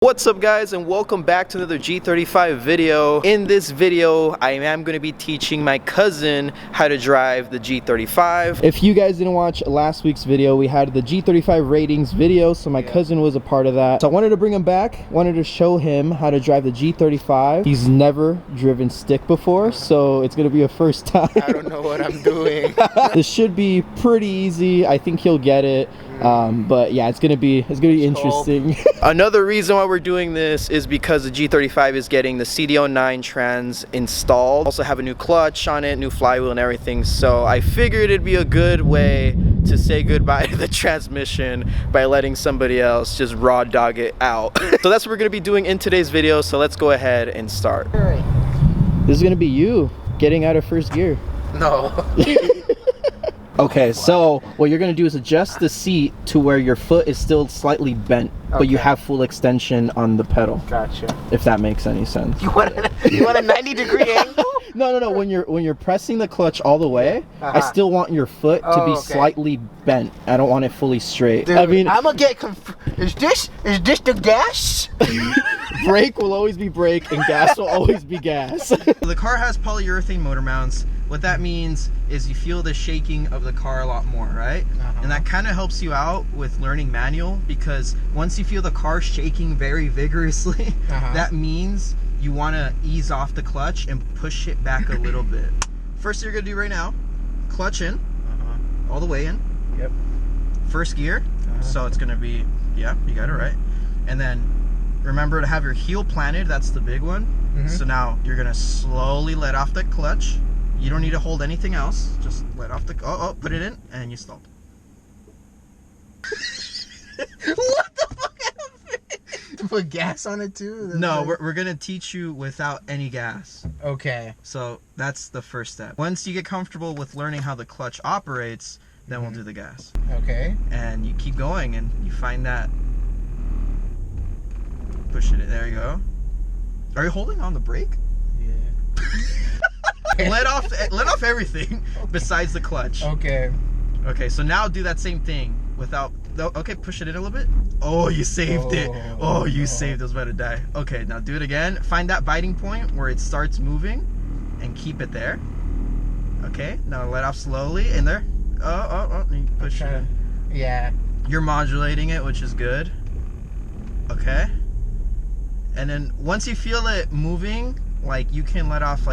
What's up guys, and welcome back to another G35 video. In this video I am going to be teaching my cousin how to drive the G35. If you guys didn't watch last week's video, we had the G35 ratings video, so my cousin was a part of that. So I wanted to bring him back, wanted to show him how to drive the G35. He's never driven stick before, so it's going to be a first time. I don't know what I'm doing. This should be pretty easy. I think he'll get it. But yeah, it's gonna be interesting. Another reason why we're doing this is because the G35 is getting the CD09 trans installed. Also have a new clutch on it, new flywheel and everything. So I figured it'd be a good way to say goodbye to the transmission by letting somebody else just raw dog it out. So that's what we're gonna be doing in today's video. So let's go ahead and start. This is gonna be you getting out of first gear. No. Okay, so what you're going to do is adjust the seat to where your foot is still slightly bent, but you have full extension on the pedal. Gotcha. If that makes any sense. You want a 90-degree angle? No. When you're pressing the clutch all the way, I still want your foot to be slightly bent. I don't want it fully straight. Dude, I mean, I'm gonna get is this the gas? brake will always be brake and gas will always be gas. The car has polyurethane motor mounts. What that means is you feel the shaking of the car a lot more, right? And that kind of helps you out with learning manual, because once you feel the car shaking very vigorously, that means you want to ease off the clutch and push it back a little bit. First thing you're going to do right now, clutch in, all the way in. Yep. First gear, so it's going to be, yeah, you got it right. And then remember to have your heel planted, that's the big one. So now you're going to slowly let off the clutch. You don't need to hold anything else. Just let off the... Oh, put it in, and you stalled. What the fuck happened? Put gas on it too? No, we're going to teach you without any gas. Okay. So that's the first step. Once you get comfortable with learning how the clutch operates, then we'll do the gas. Okay. And you keep going, and you find that... Push it in. There you go. Are you holding on the brake? Yeah. Let off everything besides the clutch. Okay. Okay, so now do that same thing without... Okay, push it in a little bit. Oh, you saved it. Oh, you saved it. I was about to die. Okay, now do it again. Find that biting point where it starts moving and keep it there. Okay, now let off slowly. And there. Oh. And you push it in. Yeah. You're modulating it, which is good. Okay. And then once you feel it moving, like, you can let off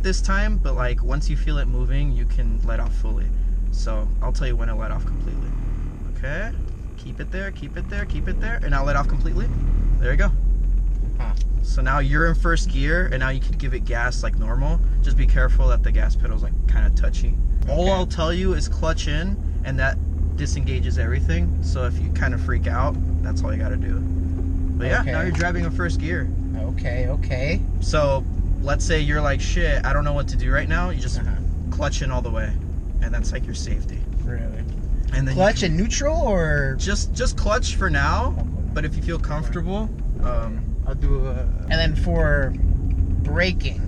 this time, but like once you feel it moving, you can let off fully. So I'll tell you when to let off completely. Okay, keep it there, and now let off completely. There you go. So now you're in first gear, and now you can give it gas like normal. Just be careful that the gas pedal's like kind of touchy. All I'll tell you is clutch in, and that disengages everything. So if you kind of freak out, that's all you got to do. But yeah, now you're driving in first gear. Okay. So let's say you're like, shit, I don't know what to do right now. You just clutch in all the way, and that's like your safety. Really? And then clutch and neutral, or just clutch for now. But if you feel comfortable, I'll do and then for braking.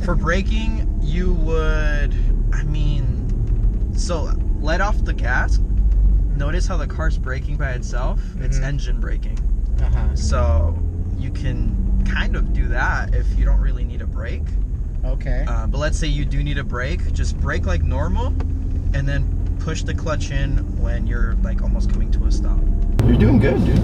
For braking, you would, so let off the gas. Notice how the car's braking by itself. It's engine braking. So you can kind of do that if you don't really need a brake. Okay. But let's say you do need a brake. Just brake like normal, and then push the clutch in when you're like almost coming to a stop. You're doing good, dude.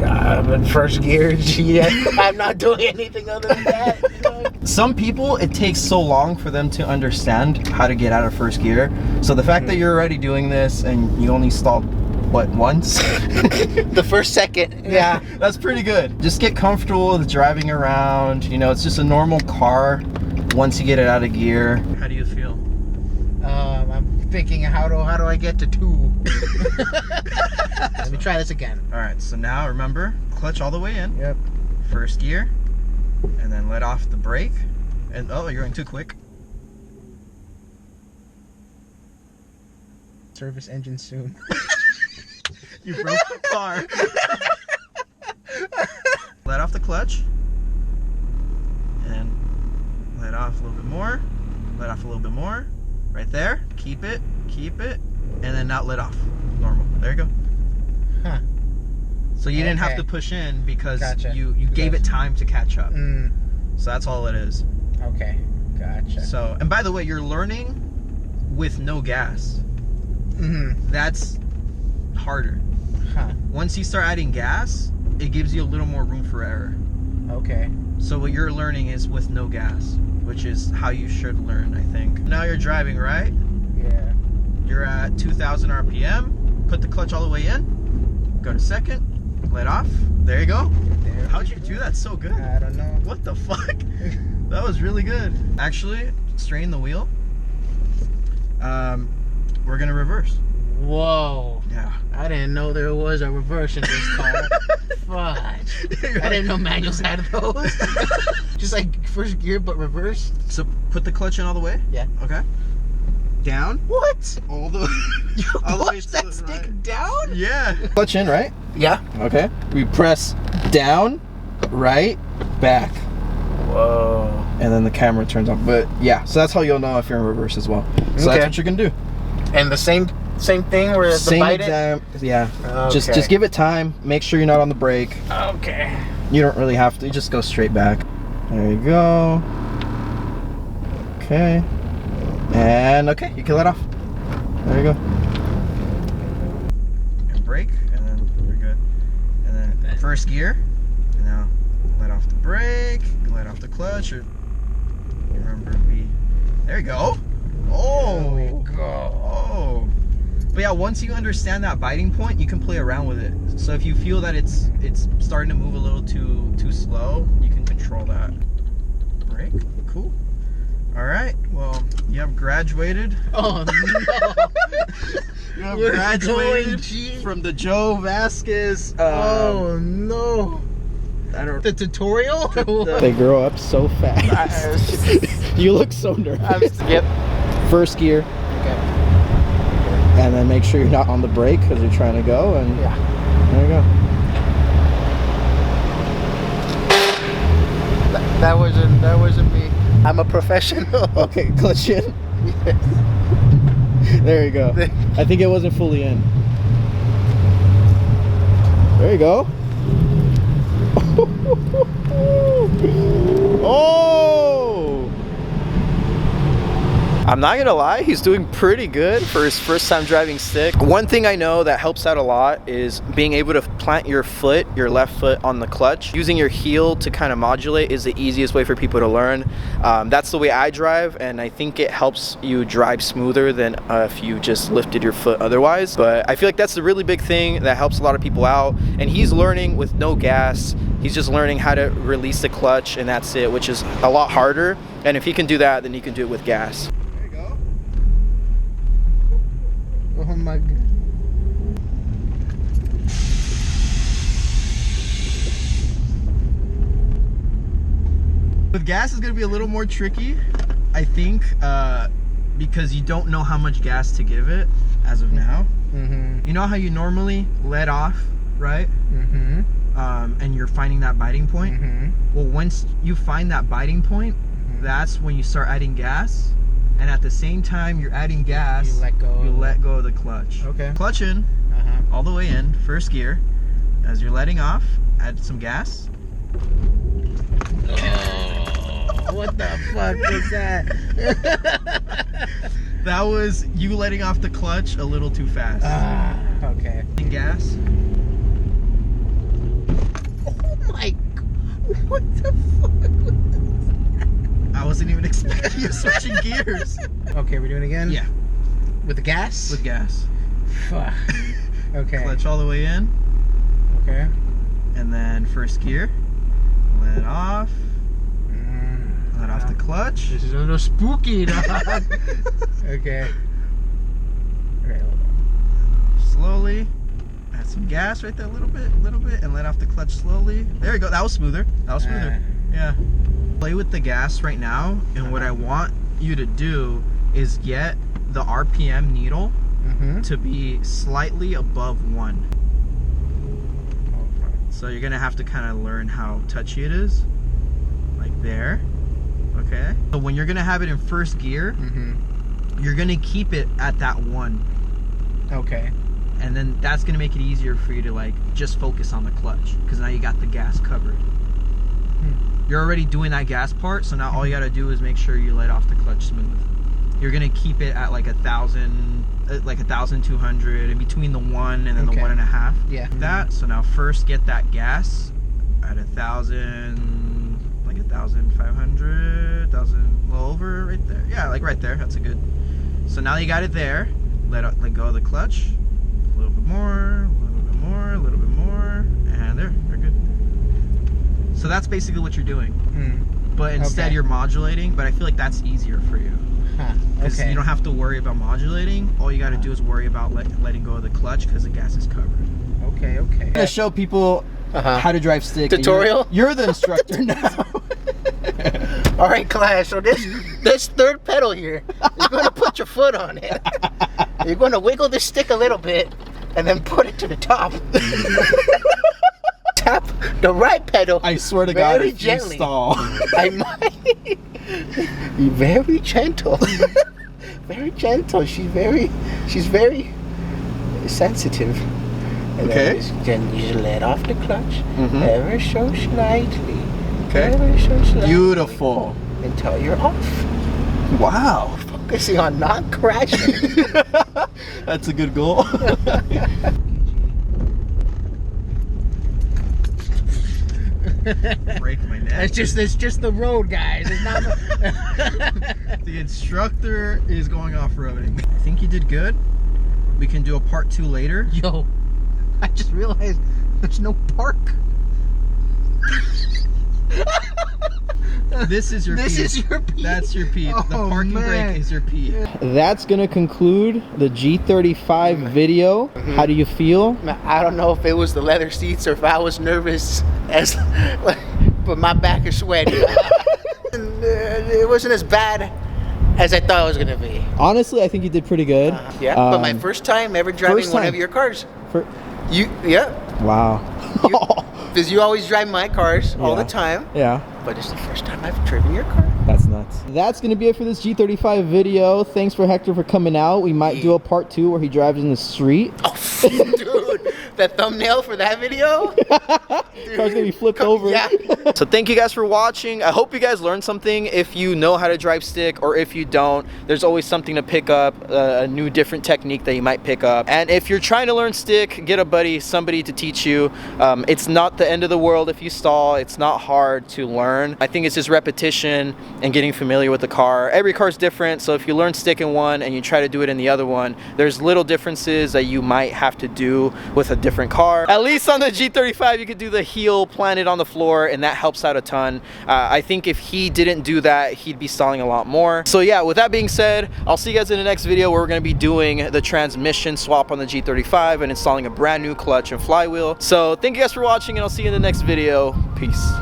I'm in first gear. Gee, I'm not doing anything other than that. You know? Some people, it takes so long for them to understand how to get out of first gear. So the fact that you're already doing this and you only stalled, what, once? The first second. Yeah. That's pretty good. Just get comfortable with driving around. You know, it's just a normal car once you get it out of gear. How do you feel? I'm thinking, how do I get to 2? Let me try this again. All right, so now remember, clutch all the way in. Yep. First gear, and then let off the brake. And oh, you're going too quick. Service engine soon. You broke the car. Let off the clutch. And let off a little bit more. Let off a little bit more. Right there. Keep it. And then not let off. Normal. There you go. So you didn't have to push in because Gotcha. you gave it time to catch up. So that's all it is. Okay, gotcha. So, and by the way, you're learning with no gas. That's harder. Once you start adding gas, it gives you a little more room for error. Okay. So what you're learning is with no gas, which is how you should learn, I think. Now you're driving, right? Yeah. You're at 2,000 RPM. Put the clutch all the way in. Go to second. Let off. There you go. There How'd you do that so good? I don't know. What the fuck? That was really good. Actually, straighten the wheel. We're gonna reverse. Whoa. Yeah. I didn't know there was a reverse in this car. Fudge. I didn't know manuals had those. Just like first gear, but reverse. So put the clutch in all the way. Yeah. Okay. Down. What? All the You all the way push to that the stick right. down? Yeah. Clutch in, right? Yeah. Okay. We press down, right, back. Whoa. And then the camera turns on. But yeah, so that's how you'll know if you're in reverse as well. So that's what you're gonna do. And the same thing where the bite yeah. Okay. Just give it time. Make sure you're not on the brake. Okay. You don't really have to. You just go straight back. There you go. Okay. And okay, you can let off. There you go. And brake, and then we're good. And then first gear. And now let off the brake. Let off the clutch. Or remember there you go. Oh. There we go. Oh. But yeah, once you understand that biting point, you can play around with it. So if you feel that it's starting to move a little too slow, you can control that. Brake, cool. All right, well, you have graduated. Oh no! You have We're graduated going, from the Joe Vazquez. Oh no! I don't. The tutorial? They grow up so fast. You look so nervous. Yep. First gear. Okay. And then make sure you're not on the brake because you're trying to go. And yeah, there you go. That wasn't me. I'm a professional. Okay, clutch in. Yes. There you go. I think it wasn't fully in. There you go. Oh! I'm not gonna lie, he's doing pretty good for his first time driving stick. One thing I know that helps out a lot is being able to plant your foot, your left foot on the clutch. Using your heel to kind of modulate is the easiest way for people to learn. That's the way I drive, and I think it helps you drive smoother than if you just lifted your foot otherwise. But I feel like that's a really big thing that helps a lot of people out, and he's learning with no gas. He's just learning how to release the clutch, and that's it, which is a lot harder. And if he can do that, then he can do it with gas. Oh my god. With gas, it's going to be a little more tricky, I think, because you don't know how much gas to give it as of now. You know how you normally let off, right? And you're finding that biting point? Well, once you find that biting point, that's when you start adding gas. And at the same time you're adding gas, you let go of the clutch. Okay. Clutch in, all the way in, first gear. As you're letting off, add some gas. Oh, what the fuck was that? That was you letting off the clutch a little too fast. Okay. Gas. Oh my god. What the fuck? I wasn't even expecting you switching gears. Okay, we're doing it again? Yeah. With the gas? With gas. Fuck. Okay. Clutch all the way in. Okay. And then first gear. Let it off. Let off the clutch. This is a little spooky, dog. Okay. Okay, hold on. Slowly. Add some gas right there, a little bit, and let off the clutch slowly. There you go. That was smoother. That was smoother. Yeah. Play with the gas right now, and what I want you to do is get the RPM needle to be slightly above 1. So you're gonna have to kind of learn how touchy it is, like there. Okay. So when you're gonna have it in first gear, you're gonna keep it at that 1. Okay. And then that's gonna make it easier for you to like just focus on the clutch, because now you got the gas covered. You're already doing that gas part, so now all you gotta do is make sure you let off the clutch smooth. You're gonna keep it at like 1,000, like 1,200, in between the 1 and then the 1.5. Yeah. That. So now first get that gas at 1,000, like 1,500, 1,000, a little over right there. Yeah, like right there. That's a good. So now you got it there. Let go of the clutch. A little bit more, a little bit more, a little bit more, and there, they're good. So that's basically what you're doing. But instead you're modulating, but I feel like that's easier for you. Because you don't have to worry about modulating. All you got to do is worry about letting go of the clutch, because the gas is covered. Okay. I'm gonna show people how to drive stick. Tutorial? You're the instructor now. All right, class. So this third pedal here, you're going to put your foot on it. You're going to wiggle the stick a little bit, and then put it to the top. Tap the right pedal. I swear to God, very if gently. you stall. I might. Be very gentle. Very gentle. She's very sensitive. And then you just let off the clutch ever so slightly. Ever so slightly. Beautiful. Until you're off. Wow. Focusing on not crashing. That's a good goal. Break my neck. It's just the road, guys. It's not. The instructor is going off-roading. I think you did good. We can do a part 2 later. Yo, I just realized there's no park. This is your This P. is your P. That's your P. The parking brake is your P. That's gonna conclude the G35 video. How do you feel? I don't know if it was the leather seats or if I was nervous, but my back is sweaty. It wasn't as bad as I thought it was gonna be. Honestly, I think you did pretty good. But my first time ever driving one of your cars. Wow. Because you always drive my cars all the time. Yeah. But it's the first time I've driven your car. That's nuts. That's going to be it for this G35 video. Thanks for Hector for coming out. We might do a part 2 where he drives in the street. Oh, dude. The thumbnail for that video? Car's going to be flipped over. Yeah. So thank you guys for watching. I hope you guys learned something. If you know how to drive stick, or if you don't, there's always something to pick up, a new different technique that you might pick up. And if you're trying to learn stick, get a buddy, somebody to teach you. It's not the end of the world if you stall. It's not hard to learn. I think it's just repetition and getting familiar with the car. Every car is different, so if you learn stick in one and you try to do it in the other one, there's little differences that you might have to do with a different car. At least on the G35 you could do the heel planted on the floor, and that helps out a ton. I think if he didn't do that, he'd be stalling a lot more. So yeah, with that being said, I'll see you guys in the next video where we're going to be doing the transmission swap on the G35 and installing a brand new clutch and flywheel. So thank you guys for watching, and I'll see you in the next video. Peace.